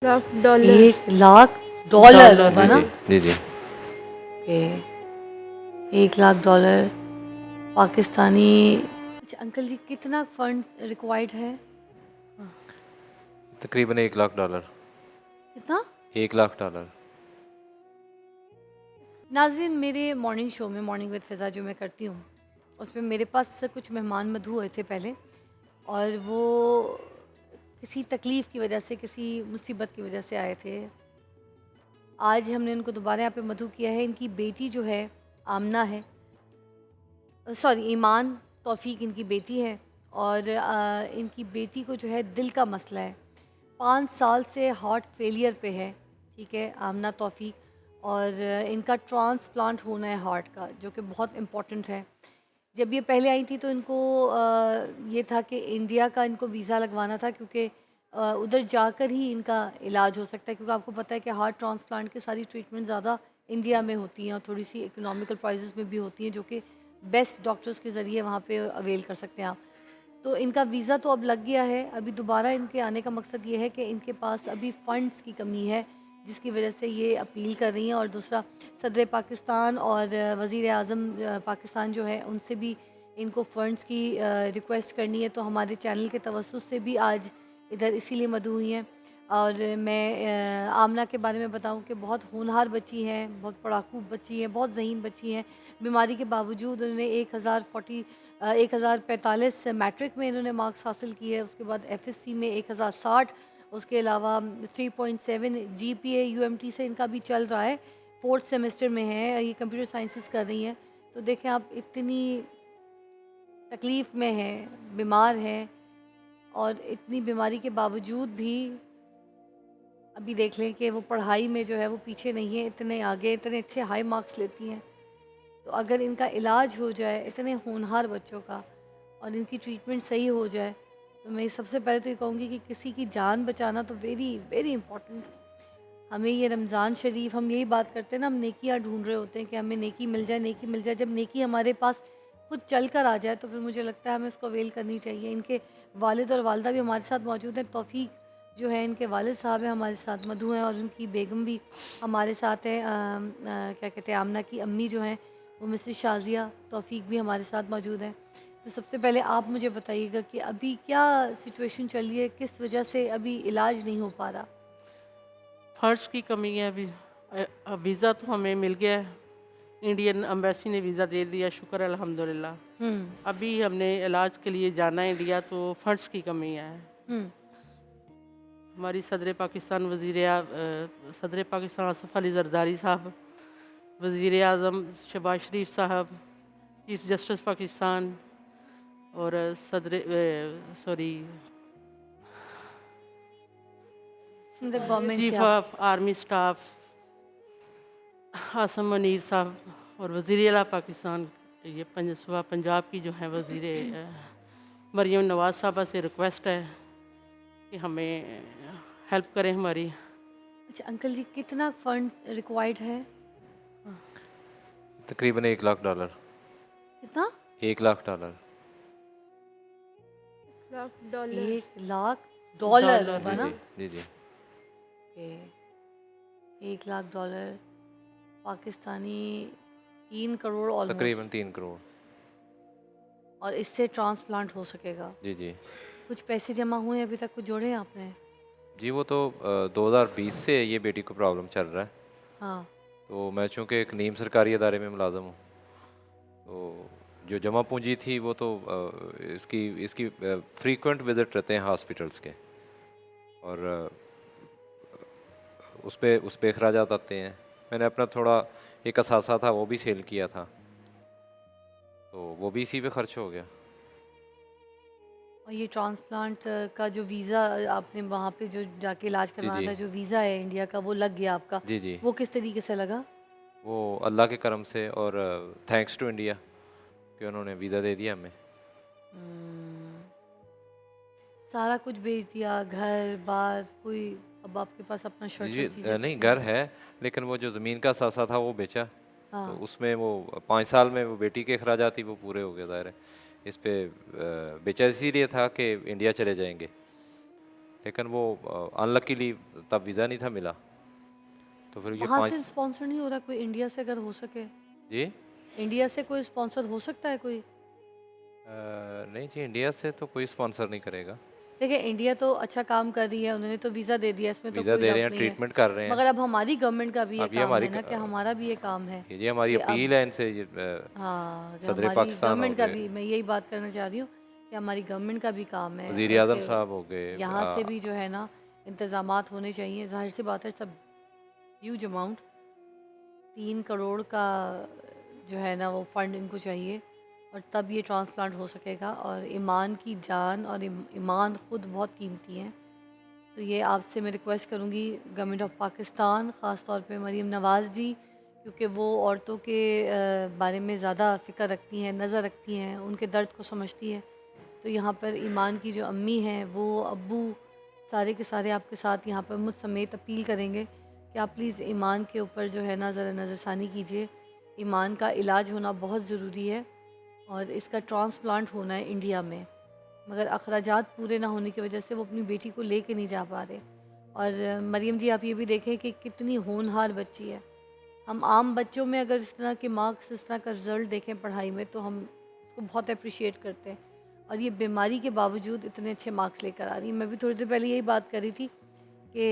$1 लाख। $1 लाख होगा ना? जी जी। ओके, $1 लाख पाकिस्तानी। अच्छा अंकल जी, कितना फंड रिक्वायर्ड है? तकरीबन $1 लाख। कितना? $1 लाख। नाज़रीन, मेरे मॉर्निंग शो में मॉर्निंग विद फ़िज़ा जो मैं करती हूँ, उसमें मेरे पास कुछ मेहमान मधु हुए थे पहले, और वो किसी तकलीफ़ की वजह से, किसी मुसीबत की वजह से आए थे। आज हमने उनको दोबारा यहाँ पे मधु किया है। इनकी बेटी जो है आमना है, सॉरी ईमान, तौफ़ीक इनकी बेटी है, और इनकी बेटी को जो है दिल का मसला है। 5 साल से हार्ट फेलियर पे है, ठीक है, आमना तौफ़ीक, और इनका ट्रांसप्लांट होना है हार्ट का, जो कि बहुत इम्पोर्टेंट है। जब ये पहले आई थी तो इनको ये था कि इंडिया का इनको वीज़ा लगवाना था, क्योंकि उधर जाकर ही इनका इलाज हो सकता है, क्योंकि आपको पता है कि हार्ट ट्रांसप्लांट की सारी ट्रीटमेंट ज़्यादा इंडिया में होती हैं और थोड़ी सी इकोनॉमिकल प्राइसेस में भी होती हैं, जो कि बेस्ट डॉक्टर्स के ज़रिए वहाँ पे अवेल कर सकते हैं आप। तो इनका वीज़ा तो अब लग गया है। अभी दोबारा इनके आने का मकसद ये है कि इनके पास अभी फ़ंड्स की कमी है, जिसकी वजह से ये अपील कर रही हैं। और दूसरा, सदर पाकिस्तान और वज़ीर आज़म पाकिस्तान जो है, उनसे भी इनको फ़ंड्स की रिक्वेस्ट करनी है। तो हमारे चैनल के तवज्जुह से भी आज इधर इसीलिए मदऊ हुई हैं। और मैं आमना के बारे में बताऊं कि बहुत होनहार बच्ची हैं, बहुत पढ़ाकू बच्ची हैं, बहुत ज़हीन बच्ची हैं। बीमारी के बावजूद उन्होंने 1045 मैट्रिक में इन्होंने मार्क्स हासिल किए। उसके बाद एफएससी में 1060, उसके अलावा 3.7 जीपीए यूएमटी से इनका भी चल रहा है, 4th सेमेस्टर में है, ये कंप्यूटर साइंसेस कर रही हैं। तो देखें आप, इतनी तकलीफ़ में हैं, बीमार हैं, और इतनी बीमारी के बावजूद भी अभी देख लें कि वो पढ़ाई में जो है वो पीछे नहीं है, इतने आगे, इतने अच्छे हाई मार्क्स लेती हैं। तो अगर इनका इलाज हो जाए, इतने होनहार बच्चों का, और इनकी ट्रीटमेंट सही हो जाए, तो मैं सबसे पहले तो ये कहूँगी कि किसी की जान बचाना तो वेरी वेरी इंपॉर्टेंट है। हमें ये रमज़ान शरीफ, हम यही बात करते हैं ना, हम नेकियां ढूंढ रहे होते हैं कि हमें नेकी मिल जाए, नेकी मिल जाए। जब नेकी हमारे पास खुद चल कर आ जाए, तो फिर मुझे लगता है हमें उसको अवेल करनी चाहिए। इनके वालिद और वालदा भी हमारे साथ मौजूद हैं। तौफ़ीक जो है, इनके वालिद साहब हैं हमारे साथ, मधु हैं, और उनकी बेगम भी हमारे साथ है। क्या कहते हैं, आमना की अम्मी जो हैं, वो मिसेस शाज़िया तौफ़ीक भी हमारे साथ मौजूद हैं। तो सबसे पहले आप मुझे बताइएगा कि अभी क्या सिचुएशन चल रही है, किस वजह से अभी इलाज नहीं हो पा रहा? फंड्स की कमी है अभी। वीज़ा तो हमें मिल गया है, इंडियन एम्बेसी ने वीज़ा दे दिया, शुक्र है अल्हम्दुलिल्लाह। हुँ, अभी हमने इलाज के लिए जाना है इंडिया, तो फंड्स की कमी है। हुँ, हमारी सदर पाकिस्तान आसिफ अली जरदारी साहब, वज़ीर आज़म शहबाज शरीफ साहब, चीफ जस्टिस पाकिस्तान, और सॉरी द गवर्नमेंट से चीफ आप। Of army staff Asim Munir साहब, और वज़ीर आला पाकिस्तान, ये सूबा पंजाब की जो है वज़ीर मरीम नवाज़ साहबा से रिक्वेस्ट है कि हमें हेल्प करें हमारी। अच्छा अंकल जी, कितना फंड रिक्वायर्ड है? तकरीबन $1 लाख। कितना? $1 लाख। $1 लाख डॉलर। होगा जी ना? जी जी जी। ओके, $1 लाख पाकिस्तानी, 3 करोड़ तकरीबन ऑलमोस्ट। 3 करोड़। और इससे ट्रांसप्लांट हो सकेगा? जी जी। कुछ पैसे जमा हुए हैं अभी तक, कुछ जोड़े हैं आपने? जी वो तो 2020 से ये बेटी को प्रॉब्लम चल रहा है। हाँ। तो मैं चूँकि एक नीम सरकारी अदारे में मुलाज़म हूँ, तो जो जमा पूंजी थी वो तो इसकी इसकी फ्रीक्वेंट विज़िट रहते हैं हॉस्पिटल्स के, और उस पे अखराजात आते हैं। मैंने अपना थोड़ा एक असासा था वो भी सेल किया था, तो वो भी इसी पे खर्च हो गया। और ये ट्रांसप्लांट का जो वीज़ा आपने वहाँ पे जो जाके इलाज जी करवाना जी। था, जो वीज़ा है इंडिया का, वो लग गया आपका? जी जी। वो किस तरीके से लगा? वो अल्लाह के करम से, और थैंक्स टू इंडिया कि उन्होंने वीज़ा दे दिया हमें। हम्म, सारा कुछ बेच दिया, घर बार, कोई अब आपके पास अपना जी शर्ट जी। और चीज़ें नहीं, कुछ नहीं घर है? है, लेकिन वो जो ज़मीन का सासा था वो बेचा। तो हाँ। उसमें वो 5 साल में वो बेटी के अखराजात ही वो पूरे हो गए, ज़ाहिर है। इस पे बेचा इसीलिए था कि इंडिया चले जाएंगे, लेकिन वो अनलकीली तब वीज़ा नहीं था मिला, तो फिर ये वहाँ से 5 स्पॉन्सर नहीं हो रहा कोई इंडिया से, अगर हो सके जी इंडिया से कोई स्पॉन्सर हो सकता है कोई? नहीं जी, इंडिया से तो कोई स्पॉन्सर नहीं करेगा। देखिए इंडिया तो अच्छा काम कर रही है, उन्होंने तो वीज़ा दे दिया, इसमें तो वीज़ा कोई दे रहे डाउट हैं, नहीं है। ट्रीटमेंट कर रहे हैं। मगर अब हमारी गवर्नमेंट का भी ये अब ये काम हमारी है ना, कि हमारा भी ये काम है ये हमारी कि अब अपील है इनसे, हाँ, कि सदर हमारी पाकिस्तान हो गवर्नमेंट का गए, भी, मैं यही बात करना चाह रही हूँ कि हमारी गवर्नमेंट का भी काम है वज़ीर आज़म कि साहब हो गए, यहाँ से भी जो है ना इंतज़ामात होने चाहिए। ज़ाहिर सी बात है, सब ह्यूज अमाउंट 3 करोड़ का जो है ना वो फ़ंड इनको चाहिए, और तब ये ट्रांसप्लांट हो सकेगा। और ईमान की जान और ईमान खुद बहुत कीमती हैं। तो ये आपसे मैं रिक्वेस्ट करूँगी गवर्नमेंट ऑफ पाकिस्तान, ख़ास तौर पे मरीम नवाज़ जी, क्योंकि वो औरतों के बारे में ज़्यादा फ़िक्र रखती हैं, नज़र रखती हैं, उनके दर्द को समझती हैं। तो यहाँ पर ईमान की जो अम्मी हैं, वो अब्बू, सारे के सारे आपके साथ यहाँ पर मुझ समेत अपील करेंगे कि आप प्लीज़ ईमान के ऊपर जो है ना ज़रा नज़रसानी कीजिए। ईमान का इलाज होना बहुत ज़रूरी है और इसका ट्रांसप्लांट होना है इंडिया में, मगर अखराजात पूरे ना होने की वजह से वो अपनी बेटी को लेके नहीं जा पा रहे। और मरीम जी, आप ये भी देखें कि कितनी होनहार बच्ची है। हम आम बच्चों में अगर इस तरह के मार्क्स, इस तरह का रिज़ल्ट देखें पढ़ाई में, तो हम इसको बहुत अप्रिशिएट करते हैं। और ये बीमारी के बावजूद इतने अच्छे मार्क्स लेकर आ रही है। मैं भी थोड़ी देर पहले यही बात कर रही थी कि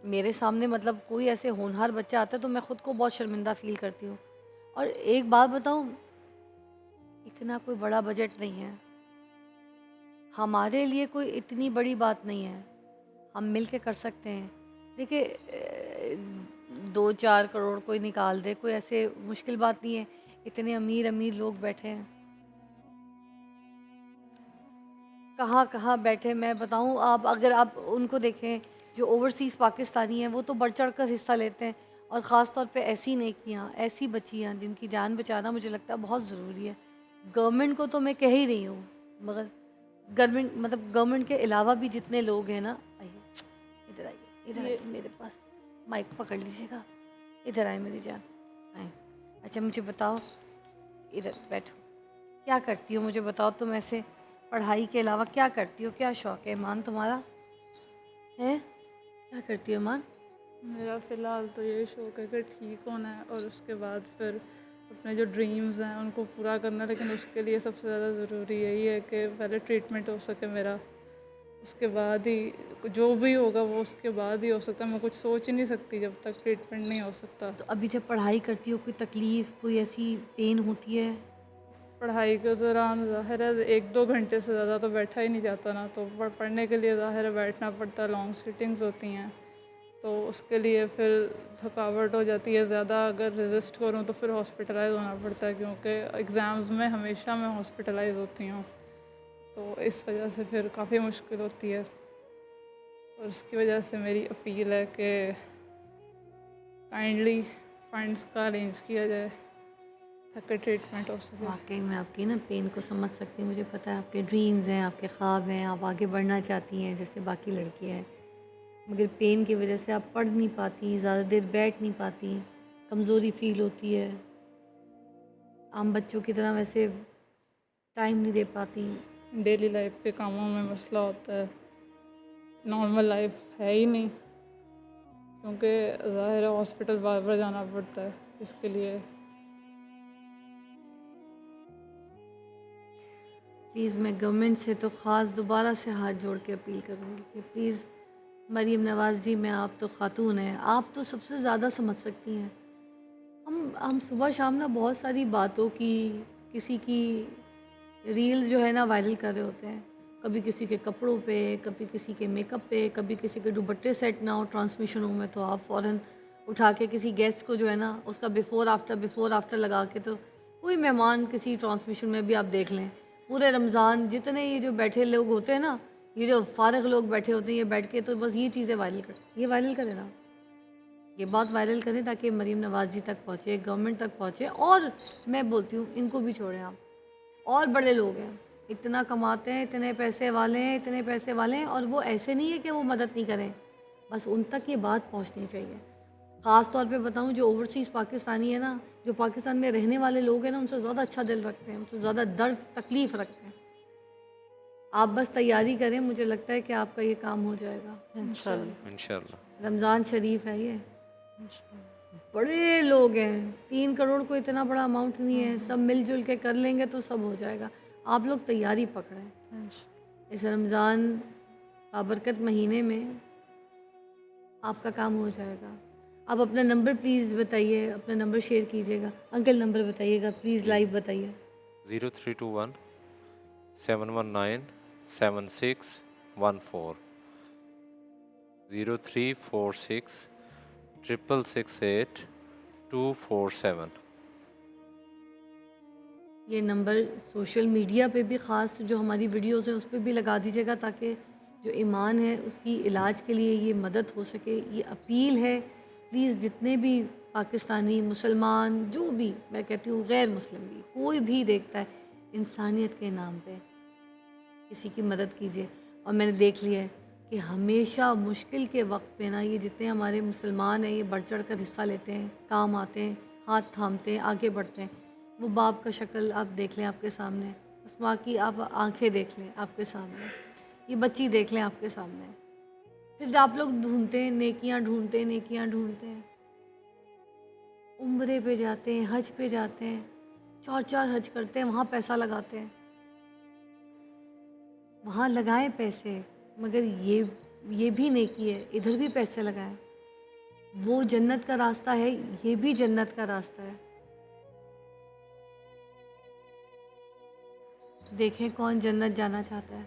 मेरे सामने मतलब कोई ऐसे होनहार बच्चा आता है तो मैं ख़ुद को बहुत शर्मिंदा फ़ील करती हूँ। और एक बात बताऊँ, इतना कोई बड़ा बजट नहीं है हमारे लिए, कोई इतनी बड़ी बात नहीं है, हम मिल के कर सकते हैं। देखिए 2-4 करोड़ कोई निकाल दे, कोई ऐसे मुश्किल बात नहीं है। इतने अमीर अमीर लोग बैठे हैं, कहाँ कहाँ बैठे मैं बताऊँ। आप अगर आप उनको देखें जो ओवरसीज़ पाकिस्तानी हैं, वो तो बढ़ चढ़ कर हिस्सा लेते हैं। और ख़ास तौर पे ऐसी नेकियाँ, ऐसी बच्चियाँ जिनकी जान बचाना मुझे लगता है बहुत ज़रूरी है। गवर्नमेंट को तो मैं कह ही रही हूँ, मगर गवर्नमेंट मतलब गवर्नमेंट के अलावा भी जितने लोग हैं ना, आइए इधर आइए, इधर आइए मेरे पास, माइक पकड़ लीजिएगा, इधर आए मेरी जान, आए। अच्छा मुझे बताओ, इधर बैठो, क्या करती हो मुझे बताओ तुम? ऐसे पढ़ाई के अलावा क्या करती हो, क्या शौक़ है ईमान तुम्हारा है? क्या करती हो ईमान? मेरा फ़िलहाल तो यही शौक़ है कि ठीक होना है और उसके बाद फिर अपने जो ड्रीम्स हैं उनको पूरा करना है। लेकिन उसके लिए सबसे ज़्यादा ज़रूरी यही है कि पहले ट्रीटमेंट हो सके मेरा, उसके बाद ही जो भी होगा वो उसके बाद ही हो सकता है। मैं कुछ सोच ही नहीं सकती जब तक ट्रीटमेंट नहीं हो सकता। तो अभी जब पढ़ाई करती हो कोई तकलीफ़, कोई ऐसी पेन होती है? पढ़ाई के दौरान ज़ाहिर है 1-2 घंटे से ज़्यादा तो बैठा ही नहीं जाता ना, तो पढ़ने के लिए ज़ाहिर है बैठना पड़ता है, लॉन्ग सिटिंग्स होती हैं, तो उसके लिए फिर थकावट हो जाती है ज़्यादा। अगर रेजिस्ट करूँ तो फिर हॉस्पिटलाइज़ होना पड़ता है, क्योंकि एग्ज़ाम्स में हमेशा मैं हॉस्पिटलाइज़ होती हूँ, तो इस वजह से फिर काफ़ी मुश्किल होती है। और उसकी वजह से मेरी अपील है कि काइंडली फंड्स का अरेंज किया जाए ताकि ट्रीटमेंट हो सके। वाकई में आपकी ना पेन को समझ सकती हूँ। मुझे पता है आपके ड्रीम्स हैं, आपके ख्वाब हैं, आप आगे बढ़ना चाहती हैं जैसे बाकी लड़कियाँ हैं, मगर पेन की वजह से आप पढ़ नहीं पाती, ज़्यादा देर बैठ नहीं पाती, कमज़ोरी फील होती है, आम बच्चों की तरह वैसे टाइम नहीं दे पाती। डेली लाइफ के कामों में मसला होता है, नॉर्मल लाइफ है ही नहीं, क्योंकि ज़ाहिर है हॉस्पिटल बार बार जाना पड़ता है इसके लिए। प्लीज़ मैं गवर्नमेंट से तो ख़ास दोबारा से हाथ जोड़ के अपील करूँगी कि प्लीज़ मरीम नवाज़ जी, मैं आप तो ख़ातून हैं, आप तो सबसे ज़्यादा समझ सकती हैं। हम सुबह शाम ना बहुत सारी बातों की, किसी की रील्स जो है ना वायरल कर रहे होते हैं, कभी किसी के कपड़ों पे, कभी किसी के मेकअप पे, कभी किसी के दुपट्टे सेट ना हो ट्रांसमिशन हो में तो आप फ़ौरन उठा के किसी गेस्ट को जो है ना उसका बिफ़ोर आफ्टर लगा के, तो कोई मेहमान किसी ट्रांसमिशन में भी आप देख लें, पूरे रमज़ान जितने ये जो बैठे लोग होते हैं ना, ये जो फारग लोग बैठे होते हैं, ये बैठ के तो बस ये चीज़ें वायरल कर, ये वायरल करें ना, ये बात वायरल करें ताकि मरीम नवाज़ जी तक पहुँचे, गवर्नमेंट तक पहुँचे। और मैं बोलती हूँ इनको भी छोड़ें आप, और बड़े लोग हैं, इतना कमाते हैं, इतने पैसे वाले हैं, इतने पैसे वाले हैं, और वो ऐसे नहीं है कि वो मदद नहीं करें, बस उन तक ये बात पहुँचनी चाहिए। ख़ास तौर पे बताऊँ जो ओवरसीज़ पाकिस्तानी है ना, जो पाकिस्तान में रहने वाले लोग हैं ना, उनसे ज़्यादा अच्छा दिल रखते हैं, उनसे ज़्यादा दर्द तकलीफ़ रखते हैं। आप बस तैयारी करें, मुझे लगता है कि आपका ये काम हो जाएगा। इंशाल्लाह। इंशाल्लाह। रमज़ान शरीफ है ये, बड़े लोग हैं, 3 करोड़ को इतना बड़ा अमाउंट नहीं है, सब मिलजुल के कर लेंगे तो सब हो जाएगा। आप लोग तैयारी पकड़ें इस रमज़ान बाबरकत महीने में, आपका काम हो जाएगा। आप अपना नंबर प्लीज़ बताइए, अपना नंबर शेयर कीजिएगा। अंकल नंबर बताइएगा प्लीज़, लाइव बताइए। 0321 719 7614 0346 668 247। ये नंबर सोशल मीडिया पे भी ख़ास जो हमारी वीडियोस हैं उस पे भी लगा दीजिएगा, ताकि जो ईमान है उसकी इलाज के लिए ये मदद हो सके। ये अपील है, प्लीज़ जितने भी पाकिस्तानी मुसलमान, जो भी, मैं कहती हूँ गैर मुस्लिम भी, कोई भी देखता है, इंसानियत के नाम पे किसी की मदद कीजिए। और मैंने देख लिया है कि हमेशा मुश्किल के वक्त पे ना, ये जितने हमारे मुसलमान हैं ये बढ़ चढ़ कर हिस्सा लेते हैं, काम आते हैं, हाथ थामते हैं, आगे बढ़ते हैं। वो बाप का शक्ल आप देख लें आपके सामने, उस माँ की आप आंखें देख लें आपके सामने, ये बच्ची देख लें आपके सामने। फिर आप लोग ढूंढते हैं नेकियां, ढूंढते हैं नेकियां, ढूंढते हैं, उम्रे पे जाते हैं, हज पे जाते हैं, 4 4 हज करते हैं, वहाँ पैसा लगाते हैं, वहाँ लगाएं पैसे, मगर ये भी नेकी है, इधर भी पैसे लगाएं। वो जन्नत का रास्ता है, ये भी जन्नत का रास्ता है। देखें कौन जन्नत जाना चाहता है।